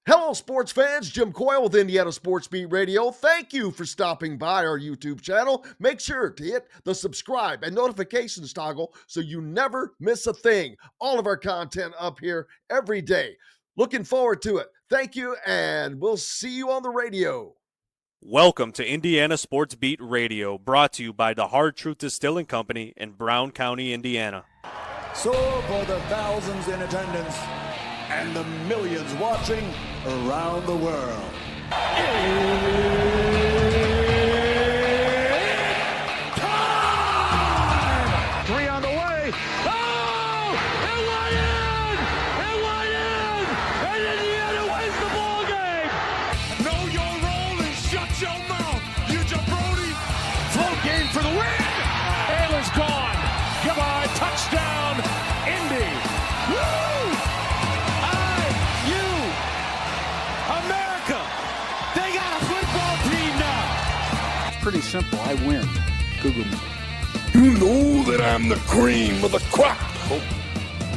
Hello, sports fans. Jim Coyle with Indiana Sports Beat Radio. Thank you for stopping by our YouTube channel. Make sure to hit the subscribe and notifications toggle so you never miss a thing. All of our content up here every day. Looking forward to it. Thank you, and we'll see you on the radio. Welcome to Indiana Sports Beat Radio, brought to you by the Hard Truth Distilling Company in Brown County, Indiana. So for the thousands in attendance and the millions watching around the world, time! 3 on the way. Oh! It went in! It went in! And Indiana wins the ball game! Know your role and shut your mouth, you jabroni! Float game for the win! Ayler's gone. Goodbye. Touchdown, Indy. Woo! IU. America. They got a football team now. Pretty simple. I win. Google me. You know that I'm the cream of the crop.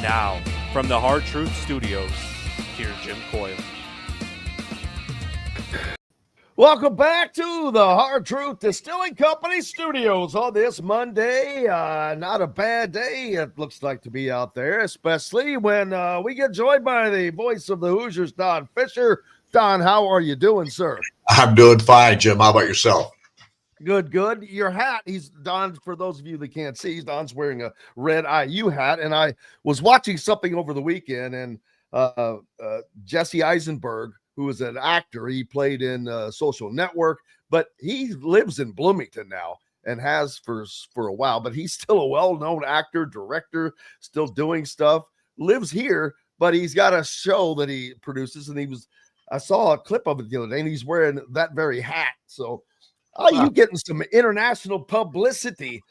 Now, from the Hard Truth Studios, here's Jim Coyle. Welcome back to the Hard Truth Distilling Company studios on this Monday. Not a bad day, it looks like to be out there, especially when we get joined by the voice of the Hoosiers, Don Fischer. Don, how are you doing, sir? I'm doing fine, Jim. How about yourself? Good, good. Your hat, Don, for those of you that can't see, Don's wearing a red IU hat, and I was watching something over the weekend, and Jesse Eisenberg, who is an actor, he played in Social Network, but he lives in Bloomington now and has for a while, but he's still a well-known actor, director, still doing stuff, lives here, but he's got a show that he produces, and I saw a clip of it the other day, and he's wearing that very hat, so you getting some international publicity.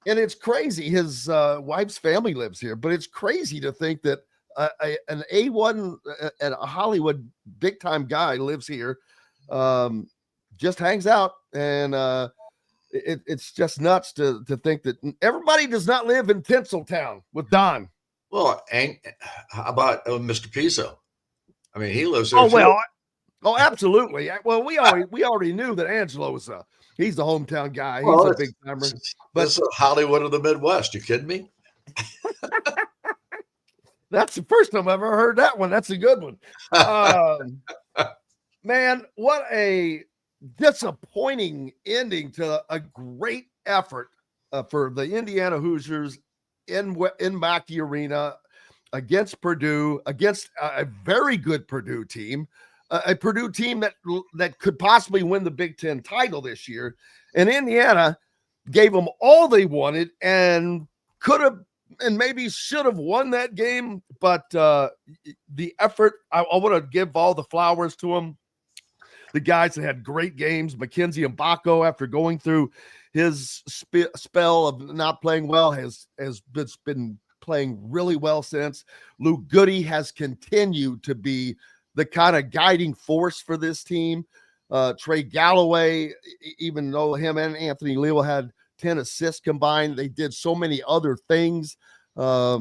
It's crazy. His wife's family lives here, but it's crazy to think that an A1 and a Hollywood big time guy lives here, just hangs out, and it's just nuts to think that everybody does not live in Tinseltown with Don. Well, how about Mr. Pizzo? I mean, he lives there too. Oh, absolutely. Well, we already knew that Angelo was he's the hometown guy. He's a big timer. But this is Hollywood of the Midwest. You kidding me? That's the first time I've ever heard that one. That's a good one. Man, what a disappointing ending to a great effort for the Indiana Hoosiers in Mackey Arena against Purdue, against a very good Purdue team. A Purdue team that could possibly win the Big Ten title this year. And Indiana gave them all they wanted and could have and maybe should have won that game. But the effort, I want to give all the flowers to them. The guys that had great games, Mackenzie Mbako, after going through his spell of not playing well, has been playing really well since. Luke Goody has continued to be the kind of guiding force for this team. Trey Galloway, even though him and Anthony Leal had 10 assists combined, they did so many other things. I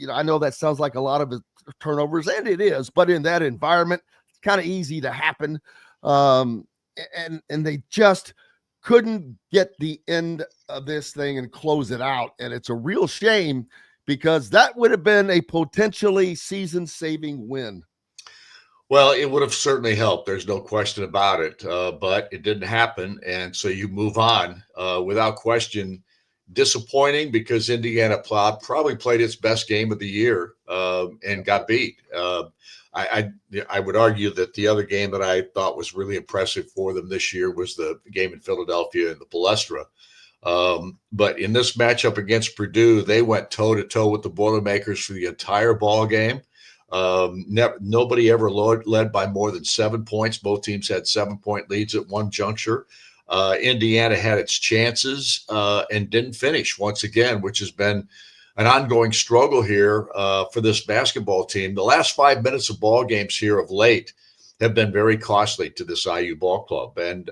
know that sounds like a lot of turnovers, and it is, but in that environment, it's kind of easy to happen. And they just couldn't get the end of this thing and close it out. And it's a real shame because that would have been a potentially season-saving win. Well, it would have certainly helped. There's no question about it, but it didn't happen, and so you move on. Without question, disappointing because Indiana probably played its best game of the year and got beat. I would argue that the other game that I thought was really impressive for them this year was the game in Philadelphia in the Palestra. But in this matchup against Purdue, they went toe-to-toe with the Boilermakers for the entire ball game. Nobody ever led by more than 7 points. Both teams had 7-point leads at one juncture. Indiana had its chances and didn't finish once again, which has been an ongoing struggle here for this basketball team. The last 5 minutes of ball games here of late have been very costly to this IU ball club. And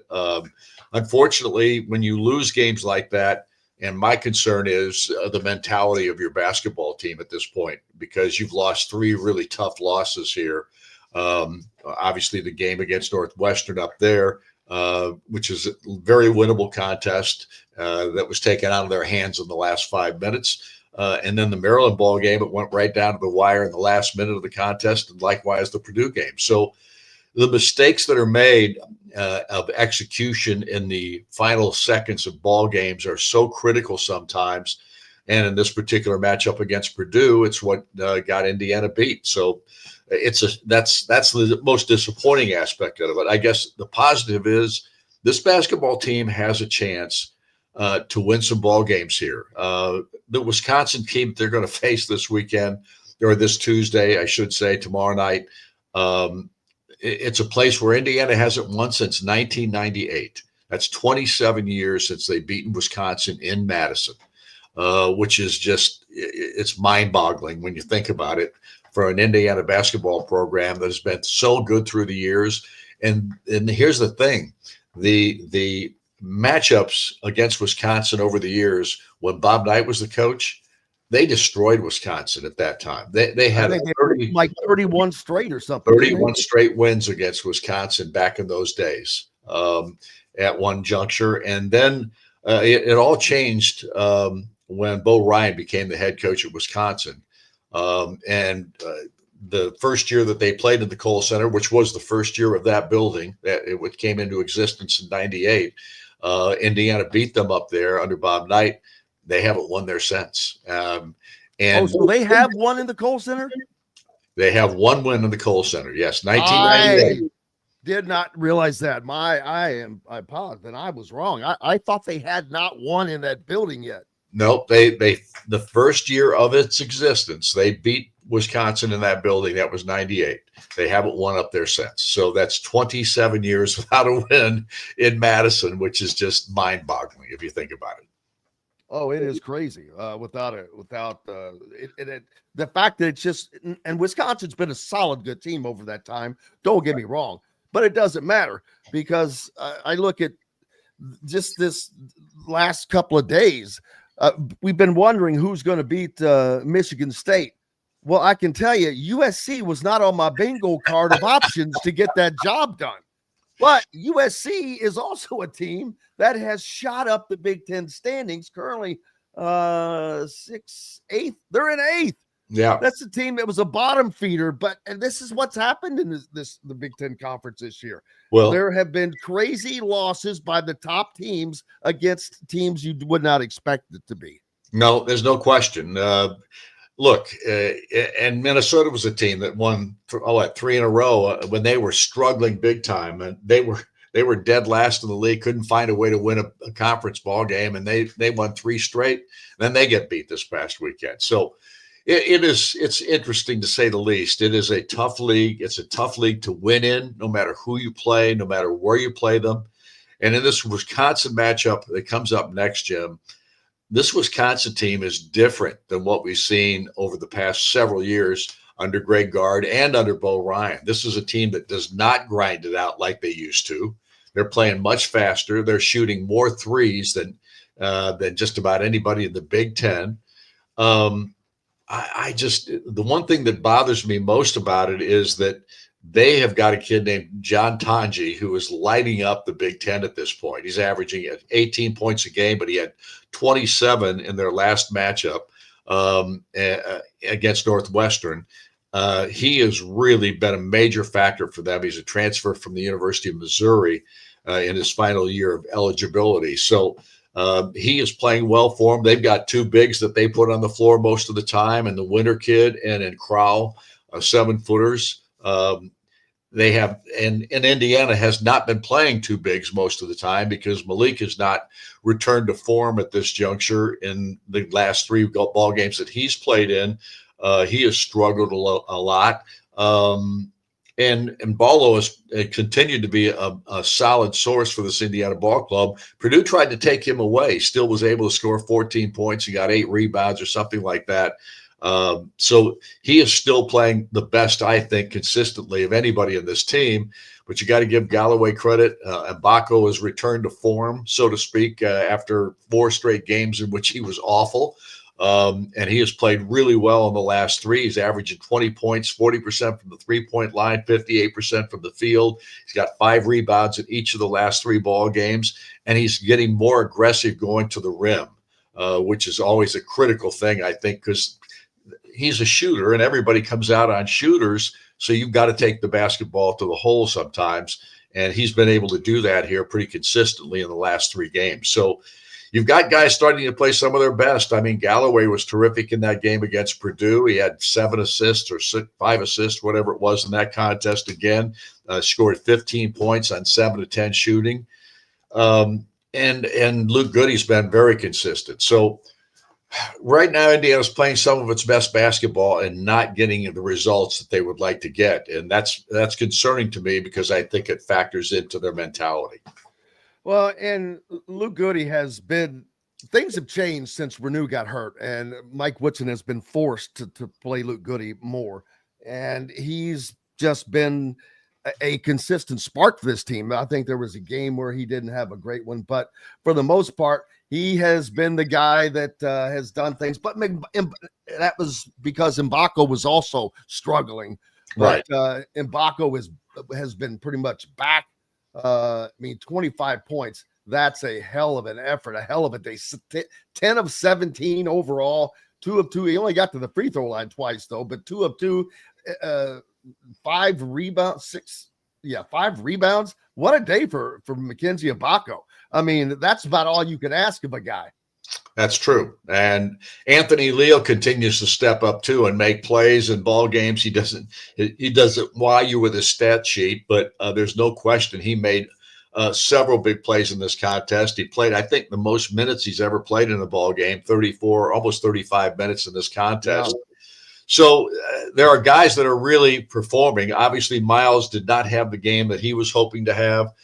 unfortunately, when you lose games like that, and my concern is the mentality of your basketball team at this point, because you've lost 3 really tough losses here. Obviously, the game against Northwestern up there, which is a very winnable contest that was taken out of their hands in the last 5 minutes. And then the Maryland ball game, it went right down to the wire in the last minute of the contest, and likewise the Purdue game. So the mistakes that are made of execution in the final seconds of ball games are so critical sometimes. And in this particular matchup against Purdue, it's what got Indiana beat. So that's the most disappointing aspect of it. I guess the positive is this basketball team has a chance to win some ball games here. The Wisconsin team they're going to face this weekend, or this Tuesday, I should say, tomorrow night. It's a place where Indiana hasn't won since 1998. That's 27 years since they've beaten Wisconsin in Madison, which is just, it's mind-boggling when you think about it for an Indiana basketball program that has been so good through the years. And here's the thing, the matchups against Wisconsin over the years, when Bob Knight was the coach, they destroyed Wisconsin at that time. They had 31 straight or something. 31 straight wins against Wisconsin back in those days at one juncture. And then it all changed when Bo Ryan became the head coach at Wisconsin. The first year that they played in the Kohl Center, which was the first year of that building, that it came into existence in 98, Indiana beat them up there under Bob Knight. They haven't won there since. So they have won in the Kohl Center? They have one win in the Kohl Center. Yes, 1998. I did not realize that. I apologize. Then I was wrong. I thought they had not won in that building yet. Nope. They the first year of its existence, they beat Wisconsin in that building. That was 98. They haven't won up there since. So that's 27 years without a win in Madison, which is just mind-boggling if you think about it. Oh, it is crazy. The fact that it's just, and Wisconsin's been a solid good team over that time. Don't get me wrong, but it doesn't matter because I look at just this last couple of days. We've been wondering who's going to beat Michigan State. Well, I can tell you, USC was not on my bingo card of options to get that job done. But USC is also a team that has shot up the Big Ten standings, currently 6th, 8th. They're in 8th. Yeah, that's a team that was a bottom feeder. And this is what's happened in the Big Ten Conference this year. Well, there have been crazy losses by the top teams against teams you would not expect it to be. No, there's no question. Look, and Minnesota was a team that won 3 in a row when they were struggling big time, and they were dead last in the league, couldn't find a way to win a conference ball game, and they won 3 straight. Then they get beat this past weekend. So it's interesting to say the least. It is a tough league. It's a tough league to win in, no matter who you play, no matter where you play them. And in this Wisconsin matchup that comes up next, Jim, this Wisconsin team is different than what we've seen over the past several years under Greg Gard and under Bo Ryan. This is a team that does not grind it out like they used to. They're playing much faster. They're shooting more threes than just about anybody in the Big Ten. The one thing that bothers me most about it is that they have got a kid named John Tanji who is lighting up the Big Ten at this point. He's averaging 18 points a game, but he had 27 in their last matchup against Northwestern. He has really been a major factor for them. He's a transfer from the University of Missouri in his final year of eligibility. So he is playing well for them. They've got 2 bigs that they put on the floor most of the time, and the Winter Kid and in Crowell, 7-footers. They have, and Indiana has not been playing 2 bigs most of the time because Malik has not returned to form at this juncture in the last 3 ball games that he's played in. He has struggled a lot. And Ballo has continued to be a solid source for this Indiana ball club. Purdue tried to take him away, still was able to score 14 points. He got 8 rebounds or something like that. So he is still playing the best, I think, consistently of anybody in this team. But you got to give Galloway credit. Mbako has returned to form, so to speak, after 4 straight games in which he was awful. And he has played really well in the last three. He's averaging 20 points, 40% from the three-point line, 58% from the field. He's got 5 rebounds in each of the last 3 ball games, and he's getting more aggressive going to the rim, which is always a critical thing, I think, because he's a shooter, and everybody comes out on shooters, so you've got to take the basketball to the hole sometimes, and he's been able to do that here pretty consistently in the last 3 games. So you've got guys starting to play some of their best. I mean, Galloway was terrific in that game against Purdue. He had 7 assists or 5 assists, whatever it was in that contest again. Scored 15 points on 7 of 10 shooting. And Luke Goody's been very consistent. So right now, Indiana's playing some of its best basketball and not getting the results that they would like to get. And that's concerning to me because I think it factors into their mentality. Well, and Luke Goody things have changed since Renew got hurt, and Mike Woodson has been forced to play Luke Goody more. And he's just been a consistent spark for this team. I think there was a game where he didn't have a great one, but for the most part, he has been the guy that has done things. But that was because Mbako was also struggling. Right. But Mbako has been pretty much back. 25 points. That's a hell of an effort, a hell of a day. 10 of 17 overall, 2 of 2. He only got to the free throw line twice, though, but 2 of 2, 5 rebounds, 5 rebounds. What a day for Mackenzie Mbako. I mean, that's about all you can ask of a guy. That's true. And Anthony Leal continues to step up too and make plays in ball games. He doesn't wow you with his stat sheet, but there's no question he made several big plays in this contest. He played, I think, the most minutes he's ever played in a ball game, 34, almost 35 minutes in this contest. Yeah. So there are guys that are really performing. Obviously, Miles did not have the game that he was hoping to have.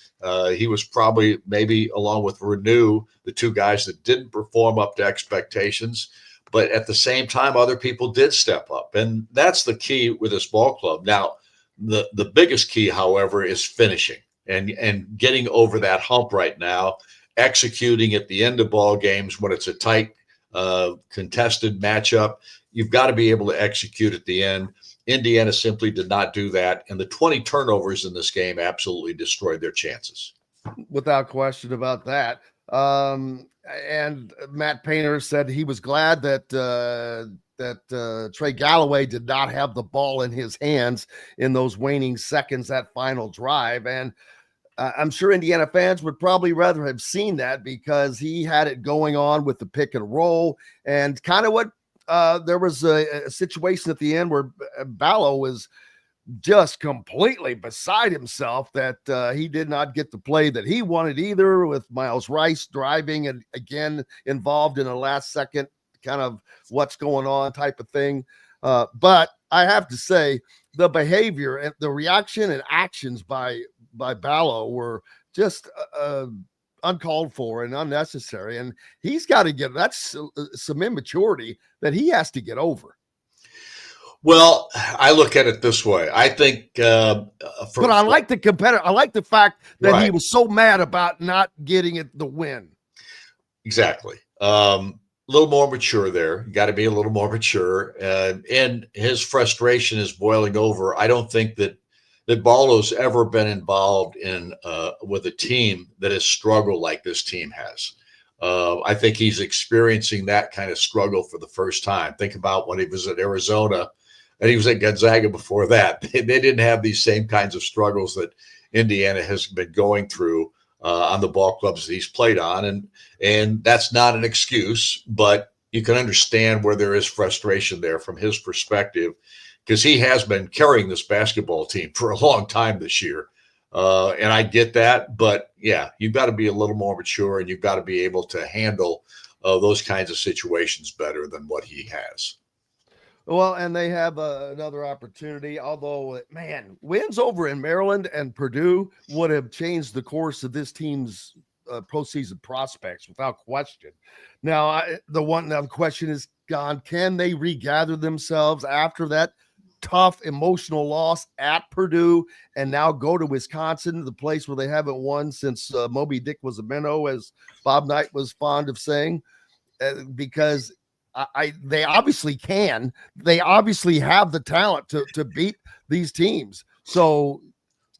He was probably maybe along with Renew, the 2 guys that didn't perform up to expectations. But at the same time, other people did step up. And that's the key with this ball club. Now, the biggest key, however, is finishing and getting over that hump right now, executing at the end of ball games when it's a tight, contested matchup. You've got to be able to execute at the end. Indiana simply did not do that, and the 20 turnovers in this game absolutely destroyed their chances. Without question about that. And Matt Painter said he was glad that Trey Galloway did not have the ball in his hands in those waning seconds, that final drive. And I'm sure Indiana fans would probably rather have seen that because he had it going on with the pick and roll and kind of what there was a situation at the end where Ballo was just completely beside himself that he did not get the play that he wanted either, with Miles Rice driving and again involved in a last second kind of what's going on type of thing. But I have to say the behavior and the reaction and actions by Ballo were just uncalled for and unnecessary. And he's got to that's some immaturity that he has to get over. Well, I look at it this way. I think, but I like the competitor. I like the fact that right. He was so mad about not getting it the win. Exactly. A little more mature there. Got to be a little more mature. And his frustration is boiling over. I don't think that Ballo's ever been involved in with a team that has struggled like this team has. I think he's experiencing that kind of struggle for the first time. Think about when he was at Arizona. And he was at Gonzaga before that. They didn't have these same kinds of struggles that Indiana has been going through on the ball clubs that he's played on. And that's not an excuse, but you can understand where there is frustration there from his perspective, because he has been carrying this basketball team for a long time this year. And I get that. But, yeah, you've got to be a little more mature, and you've got to be able to handle those kinds of situations better than what he has. Well, and they have another opportunity, although, man, wins over in Maryland and Purdue would have changed the course of this team's postseason prospects without question. Now, the question is gone. Can they regather themselves after that tough emotional loss at Purdue and now go to Wisconsin, the place where they haven't won since Moby Dick was a minnow, as Bob Knight was fond of saying, because they obviously can. They obviously have the talent to beat these teams. So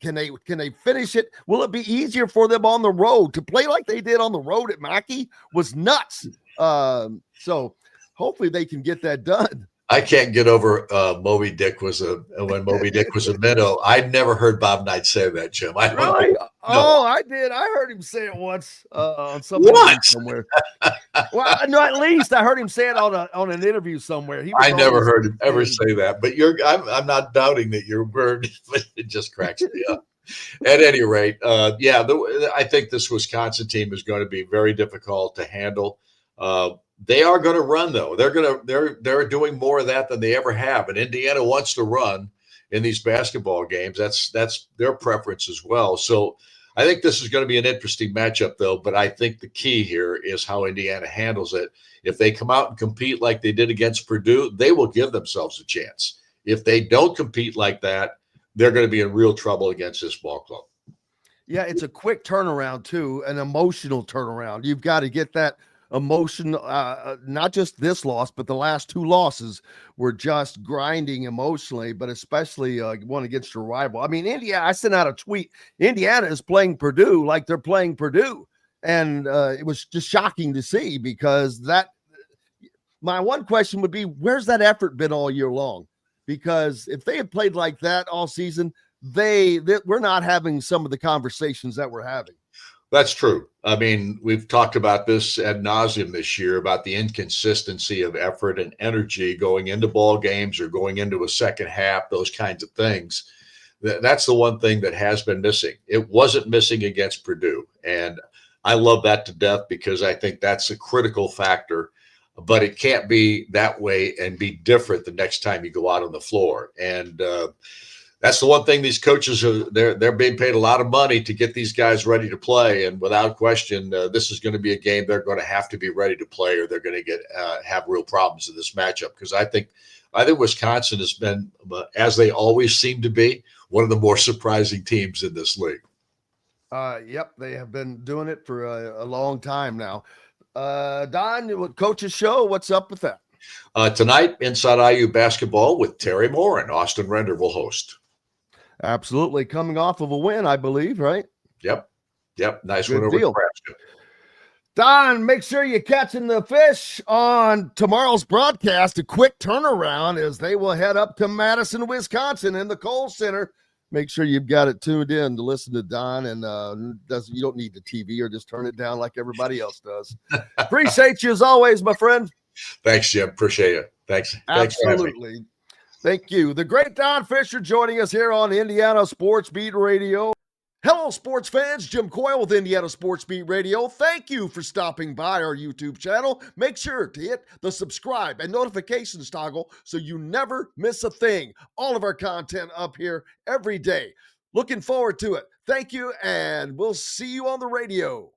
can they finish it? Will it be easier for them on the road? To play like they did on the road at Mackey was nuts. So hopefully they can get that done. I can't get over Moby Dick when Moby Dick was a minnow. I'd never heard Bob Knight say that, Jim. I don't Really? know. Oh, I did. I heard him say it once on somewhere. Well, no, at least I heard him say it on an interview somewhere. I never heard him ever say that. But I'm not doubting that your word, but it just cracks me up. At any rate, I think this Wisconsin team is going to be very difficult to handle. They are going to run, though. They're doing more of that than they ever have. And Indiana wants to run in these basketball games. That's their preference as well. So I think this is going to be an interesting matchup, though. But I think the key here is how Indiana handles it. If they come out and compete like they did against Purdue, they will give themselves a chance. If they don't compete like that, they're going to be in real trouble against this ball club. Yeah, it's a quick turnaround, too, an emotional turnaround. You've got to get that emotion, not just this loss, but the last two losses were just grinding emotionally, but especially one against your rival. I mean, I sent out a tweet. Indiana is playing Purdue like they're playing Purdue. And it was just shocking to see, because my one question would be, where's that effort been all year long? Because if they had played like that all season, we're not having some of the conversations that we're having. That's true. I mean, we've talked about this ad nauseum this year about the inconsistency of effort and energy going into ball games or going into a second half, those kinds of things. That's the one thing that has been missing. It wasn't missing against Purdue. And I love that to death, because I think that's a critical factor. But it can't be that way and be different the next time you go out on the floor. And that's the one thing these coaches they're being paid a lot of money to get these guys ready to play. And without question, this is going to be a game they're going to have to be ready to play, or they're going to have real problems in this matchup. Because I think Wisconsin has been, as they always seem to be, one of the more surprising teams in this league. Yep, they have been doing it for a long time now. Don, Coach's Show, what's up with that? Tonight, Inside IU Basketball with Terry Moore and Austin Render will host. Absolutely. Coming off of a win, I believe, right? Yep. Nice Good win over deal. Nebraska. Don, make sure you're catching the Fish on tomorrow's broadcast. A quick turnaround as they will head up to Madison, Wisconsin in the Kohl Center. Make sure you've got it tuned in to listen to Don, and you don't need the TV, or just turn it down like everybody else does. Appreciate you as always, my friend. Thanks, Jim. Appreciate it. Thanks. Absolutely. Thank you. The great Don Fischer joining us here on Indiana Sports Beat Radio. Hello, sports fans. Jim Coyle with Indiana Sports Beat Radio. Thank you for stopping by our YouTube channel. Make sure to hit the subscribe and notifications toggle so you never miss a thing. All of our content up here every day. Looking forward to it. Thank you, and we'll see you on the radio.